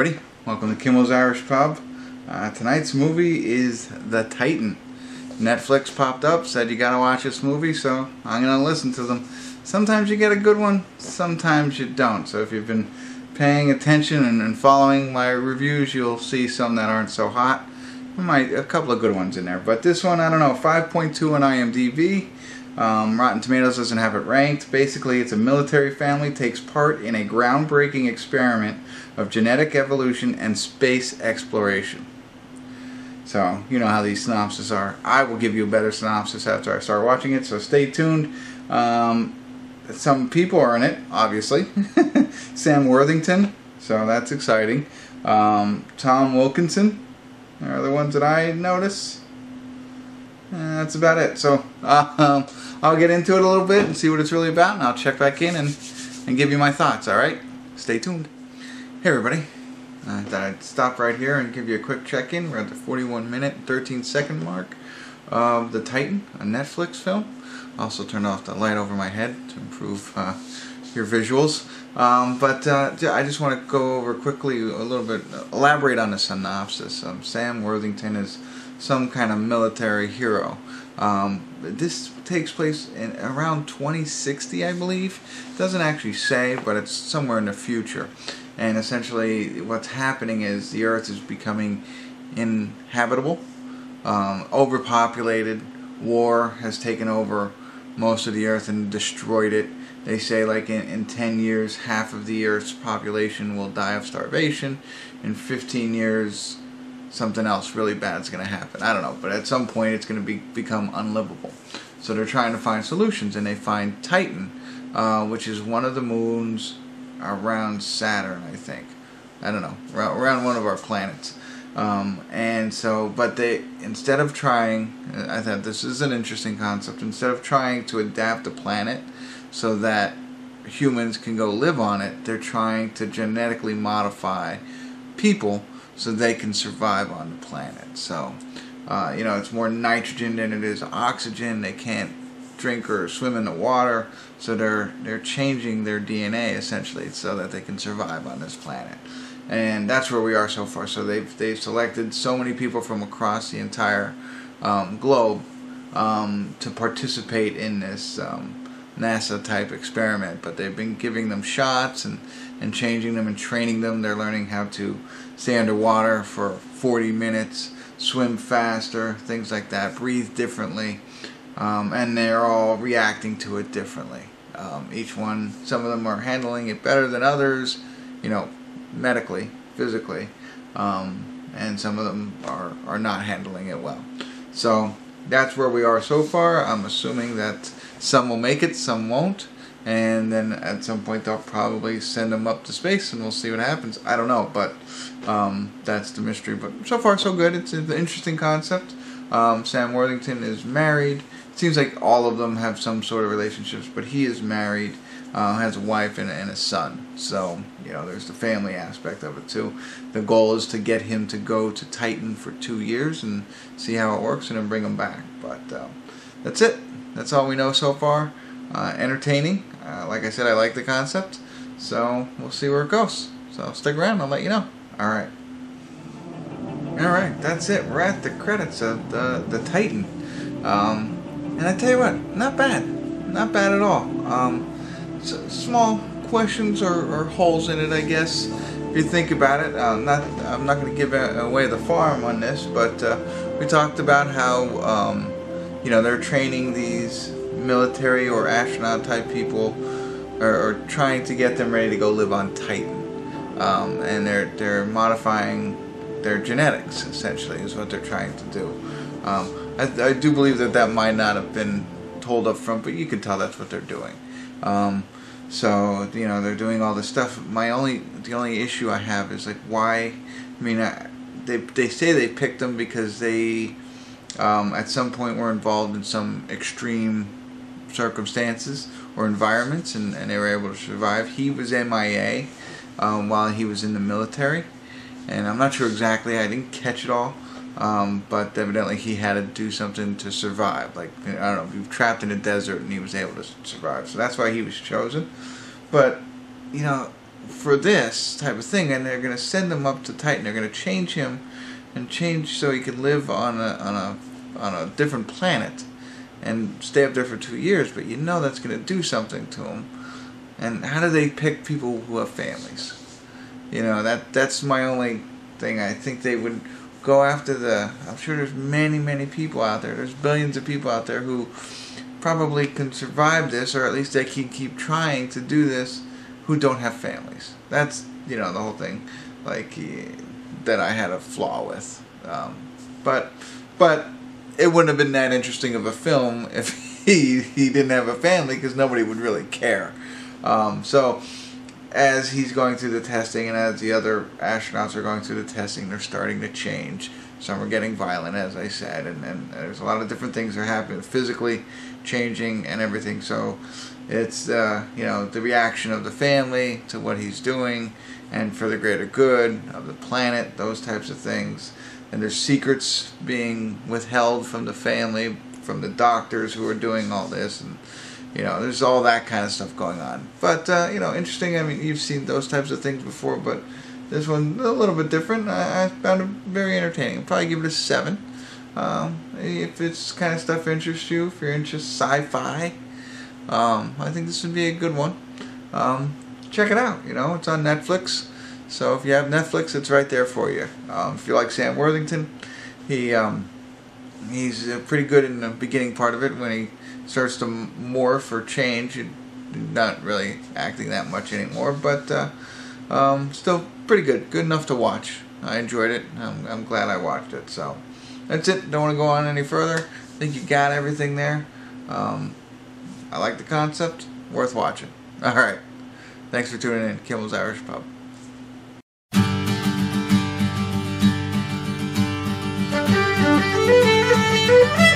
everybody, welcome to Kimmel's Irish Pub. Tonight's movie is The Titan. Netflix popped up, said you gotta watch this movie, so I'm gonna listen to them. Sometimes you get a good one, sometimes you don't. So if you've been paying attention and following my reviews, you'll see some that aren't so hot. A couple of good ones in there, but this one, I don't know, 5.2 on IMDb. Rotten Tomatoes doesn't have it ranked. Basically, it's a military family takes part in a groundbreaking experiment of genetic evolution and space exploration. So, you know how these synopses are. I will give you a better synopsis after I start watching it, so stay tuned. Some people are in it, obviously. Sam Worthington, so that's exciting. Tom Wilkinson are the ones that I notice. That's about it. So I'll get into it a little bit and see what it's really about, and I'll check back in and give you my thoughts. Alright? Stay tuned. Hey everybody. I thought I'd stop right here and give you a quick check-in. We're at the 41-minute, 13-second mark of The Titan, a Netflix film. Also turned off the light over my head to improve your visuals. I just want to go over quickly a little bit, elaborate on the synopsis. Sam Worthington is some kind of military hero. This takes place in around 2060, I believe. Doesn't actually say, but it's somewhere in the future. And essentially what's happening is the Earth is becoming inhabitable, overpopulated. War has taken over most of the Earth and destroyed it. They say like in 10 years half of the Earth's population will die of starvation. In 15 years something else really bad is going to happen. I don't know, but at some point it's going to become unlivable. So they're trying to find solutions, and they find Titan, which is one of the moons around Saturn, I think. I don't know, around one of our planets. But they, instead of trying, I thought this is an interesting concept, instead of trying to adapt the planet so that humans can go live on it, they're trying to genetically modify people so they can survive on the planet. So, it's more nitrogen than it is oxygen. They can't drink or swim in the water, so they're changing their DNA essentially so that they can survive on this planet. And that's where we are so far. So they've selected so many people from across the entire globe to participate in this NASA type experiment, but they've been giving them shots and changing them and training them. They're learning how to stay underwater for 40 minutes, swim faster, things like that, breathe differently, and they're all reacting to it differently. Each one, some of them are handling it better than others, medically, physically, and some of them are not handling it well. So that's where we are so far. I'm assuming that some will make it, some won't, and then at some point they'll probably send them up to space and we'll see what happens. I don't know, but that's the mystery. But so far so good. It's an interesting concept. Sam Worthington is married. It seems like all of them have some sort of relationships, but he is married, has a wife and a son. So, there's the family aspect of it too. The goal is to get him to go to Titan for 2 years and see how it works and then bring him back. But that's it. That's all we know so far. Entertaining. Like I said, I like the concept. So we'll see where it goes. So stick around, I'll let you know. Alright. Alright, that's it. We're at the credits of the Titan. And I tell you what, not bad. Not bad at all. Small questions or holes in it, I guess, if you think about it. I'm not going to give away the farm on this, but we talked about how they're training these military or astronaut type people, or trying to get them ready to go live on Titan, and they're modifying their genetics essentially is what they're trying to do. I do believe that might not have been told up front, but you can tell that's what they're doing. So they're doing all this stuff. The only issue I have is like why. I mean, they say they picked them because they at some point were involved in some extreme circumstances or environments, and they were able to survive. He was MIA while he was in the military, and I'm not sure exactly. I didn't catch it all. But evidently he had to do something to survive. Like, I don't know, he was trapped in a desert and he was able to survive. So that's why he was chosen. But, for this type of thing, and they're going to send him up to Titan. They're going to change him and change so he can live on a different planet and stay up there for 2 years. But that's going to do something to him. And how do they pick people who have families? That's my only thing. I think they would go after I'm sure there's many people out there. There's billions of people out there who probably can survive this, or at least they can keep trying to do this, who don't have families. That's, the whole thing, that I had a flaw with. But it wouldn't have been that interesting of a film if he didn't have a family, because nobody would really care. So as he's going through the testing, and as the other astronauts are going through the testing, they're starting to change. Some are getting violent, as I said, and there's a lot of different things that are happening, physically changing and everything. So it's the reaction of the family to what he's doing, and for the greater good of the planet, those types of things. And there's secrets being withheld from the family, from the doctors who are doing all this, and there's all that kind of stuff going on. But interesting. I mean, you've seen those types of things before, but this one a little bit different. I found it very entertaining. I'll probably give it a 7. If this kind of stuff interests you, if you're into sci-fi, I think this would be a good one. Check it out. It's on Netflix. So if you have Netflix, it's right there for you. If you like Sam Worthington, he's pretty good in the beginning part of it when he starts to morph or change. Not really acting that much anymore, but still pretty good. Good enough to watch. I enjoyed it. I'm glad I watched it. So that's it. Don't want to go on any further. I think you got everything there. I like the concept. Worth watching. All right. Thanks for tuning in. Kimmel's Irish Pub. Thank you.